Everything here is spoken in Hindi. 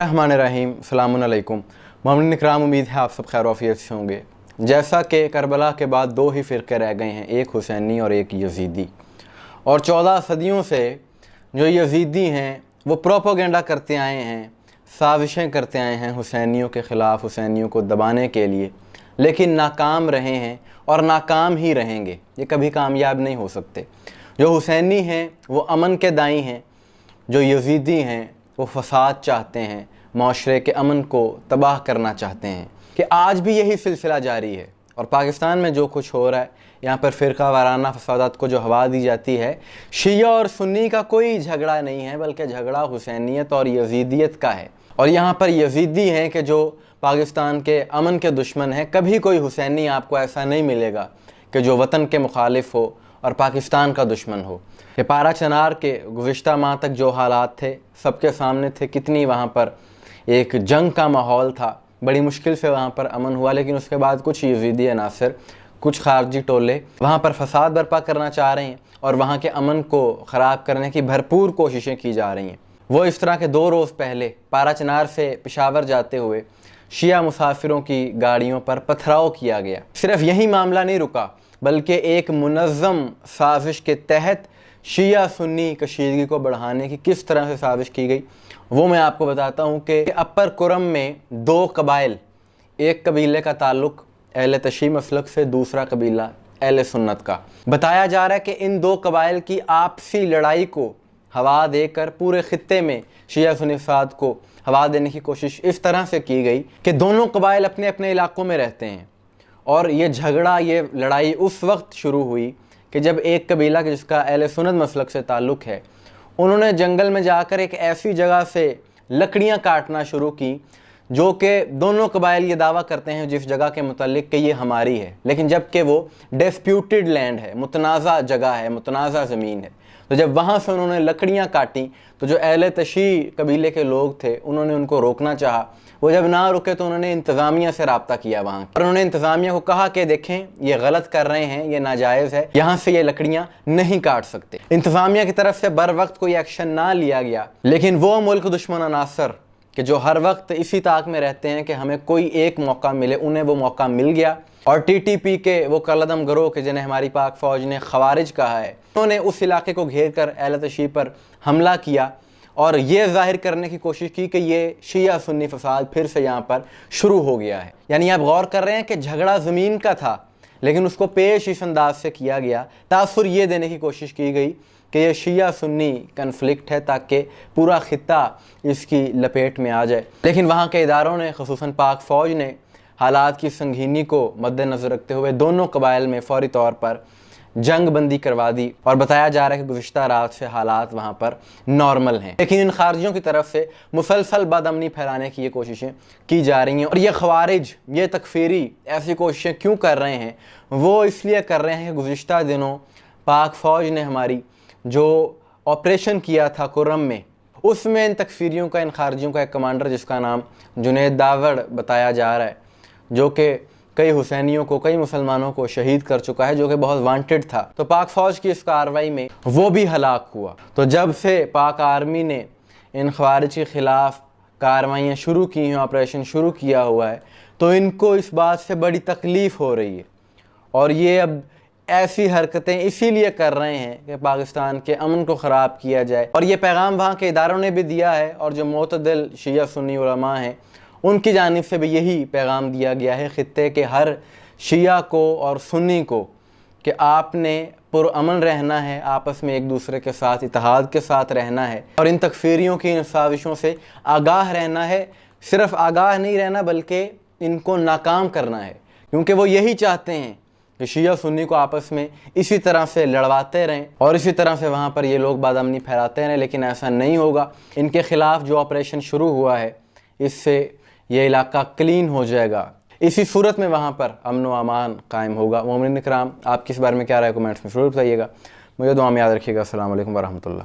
रहमानिर्रहीम, सलामुन अलैकुम। मोमिनीन इकराम, उम्मीद है आप सब खैर आफियत से होंगे। जैसा कि करबला के बाद दो ही फ़िरक़े रह गए हैं, एक हुसैनी और एक यज़ीदी। और 14 सदियों से जो यज़ीदी हैं वो प्रोपोगेंडा करते आए हैं, साजिशें करते आए हैं हुसैनियों के ख़िलाफ़, हुसैनियों को दबाने के लिए, लेकिन नाकाम रहे हैं और नाकाम ही रहेंगे। ये कभी कामयाब नहीं हो सकते। जो हुसैनी हैं वो अमन के दाई हैं, जो यज़ीदी हैं वो फ़साद चाहते हैं, माशरे के अमन को तबाह करना चाहते हैं। कि आज भी यही सिलसिला जारी है। और पाकिस्तान में जो कुछ हो रहा है, यहाँ पर फ़िरका वाराना फसादात को जो हवा दी जाती है, शिया और सुन्नी का कोई झगड़ा नहीं है, बल्कि झगड़ा हुसैनियत और यज़ीदियत का है। और यहाँ पर यज़ीदी हैं कि जो पाकिस्तान के अमन के दुश्मन हैं। कभी कोई हुसैनी आपको ऐसा नहीं मिलेगा कि जो वतन के मुखालिफ हो और पाकिस्तान का दुश्मन हो। कि पारा चनार के गुज़िश्ता माह तक जो हालात थे सबके सामने थे, कितनी वहाँ पर एक जंग का माहौल था, बड़ी मुश्किल से वहाँ पर अमन हुआ। लेकिन उसके बाद कुछ यज़ीदी अनासर, कुछ खारजी टोले वहाँ पर फसाद बर्पा करना चाह रहे हैं और वहाँ के अमन को ख़राब करने की भरपूर कोशिशें की जा रही हैं। वो इस तरह के 2 रोज़ पहले पारा चनार से पेशावर जाते हुए शिया मुसाफिरों की गाड़ियों पर पथराव किया गया। सिर्फ यही मामला नहीं रुका, बल्कि एक मुनज़्ज़म साजिश के तहत शिया सुन्नी कशीदगी को बढ़ाने की किस तरह से साजिश की गई वो मैं आपको बताता हूँ। कि अपर कुरम में 2 कबाइल, एक कबीले का ताल्लुक़ अहले तशी मसलक से, दूसरा कबीला अहले सुन्नत का। बताया जा रहा है कि इन 2 कबाइल की आपसी लड़ाई को हवा देकर पूरे ख़ित्ते में शिया सुन्नी फसाद को हवा देने की कोशिश इस तरह से की गई कि दोनों कबाइल अपने अपने इलाकों में रहते हैं। और ये झगड़ा, ये लड़ाई उस वक्त शुरू हुई कि जब एक कबीला जिसका अहले सुन्नत मसलक से ताल्लुक़ है, उन्होंने जंगल में जाकर एक ऐसी जगह से लकड़ियाँ काटना शुरू की जो कि दोनों कबाइल ये दावा करते हैं जिस जगह के मुतालिक कि ये हमारी है, लेकिन जबकि वो डिस्प्यूटेड लैंड है, मुतनाज़ा जगह है, मुतनाज़ा ज़मीन है। तो जब वहाँ से उन्होंने लकड़ियाँ काटी तो जो अहले तशी कबीले के लोग थे उन्होंने उनको रोकना चाहा। वो जब ना रुके तो उन्होंने इंतज़ामिया से रब्ता किया वहाँ, और उन्होंने इंतज़ामिया को कहा कि देखें ये गलत कर रहे हैं, ये नाजायज़ है, यहाँ से ये लकड़ियाँ नहीं काट सकते। इंतज़ामिया की तरफ से बर वक्त कोई एक्शन ना लिया गया, लेकिन वो मुल्क दुश्मन अनासर कि जो हर वक्त इसी ताक में रहते हैं कि हमें कोई एक मौका मिले, उन्हें वो मौका मिल गया। और TTP के वो कलदम गिरोह के जिन्हें हमारी पाक फ़ौज ने ख़वारिज कहा है, उन्होंने उस इलाके को घेर कर अहले तशी पर हमला किया और ये ज़ाहिर करने की कोशिश की कि ये शिया सुन्नी फसाद फिर से यहाँ पर शुरू हो गया है। यानी आप गौर कर रहे हैं कि झगड़ा ज़मीन का था, लेकिन उसको पेश इस अंदाज से किया गया, तासुर ये देने की कोशिश की गई कि ये शिया सुन्नी कन्फ्लिक्ट है ताकि पूरा ख़ित्ता इसकी लपेट में आ जाए। लेकिन वहाँ के इदारों ने, ख़ुसूसन पाक फ़ौज ने, हालात की संगीनी को मद्देनज़र रखते हुए दोनों कबाइल में फ़ौरी तौर पर जंग बंदी करवा दी। और बताया जा रहा है कि गुज़िश्ता रात से हालात वहाँ पर नॉर्मल हैं। लेकिन इन खारजियों की तरफ से मुसलसल बदअमनी फैलाने की ये कोशिशें की जा रही हैं। और ये ख़वारिज, ये तकफ़ीरी ऐसी कोशिशें क्यों कर रहे हैं? वो इसलिए कर रहे हैं कि गुज़िश्ता दिनों पाक फ़ौज ने हमारी जो ऑपरेशन किया था कुर्रम में, उसमें इन तकफ़ीरियों का, इन खारजियों का एक कमांडर जिसका नाम जुनैद दावड़ बताया जा रहा है, जो कि कई हुसैनियों को, कई मुसलमानों को शहीद कर चुका है, जो कि बहुत वांटेड था। तो पाक फ़ौज की इस कार्रवाई में वो भी हलाक हुआ। तो जब से पाक आर्मी ने इन ख़वारिज के ख़िलाफ़ कार्रवाइयाँ शुरू की हैं, ऑपरेशन शुरू किया हुआ है, तो इनको इस बात से बड़ी तकलीफ़ हो रही है। और ये अब ऐसी हरकतें इसीलिए कर रहे हैं कि पाकिस्तान के अमन को ख़राब किया जाए। और ये पैगाम वहाँ के इदारों ने भी दिया है, और जो मोतदिल शिया सुन्नी उलमा हैं उनकी जानिब से भी यही पैगाम दिया गया है ख़ित्ते के हर शिया को और सुन्नी को कि आपने पुरअमन रहना है, आपस में एक दूसरे के साथ इत्तेहाद के साथ रहना है, और इन तकफ़ीरियों की, इन साजिशों से आगाह रहना है। सिर्फ़ आगाह नहीं रहना, बल्कि इनको नाकाम करना है, क्योंकि वो यही चाहते हैं कि शिया सुन्नी को आपस में इसी तरह से लड़वाते रहें और इसी तरह से वहाँ पर ये लोग बदअमनी फैलाते रहें। लेकिन ऐसा नहीं होगा। इनके ख़िलाफ़ जो ऑपरेशन शुरू हुआ है, इससे ये इलाका क्लीन हो जाएगा। इसी सूरत में वहाँ पर अमन व अमान कायम होगा। मोमिनीन इकराम, आपकी इस बारे में क्या राय, कमेंट्स में ज़रूर बताइएगा। मुझे दुआ में याद रखिएगा। अस्सलाम वालेकुम व रहमतुल्लाह।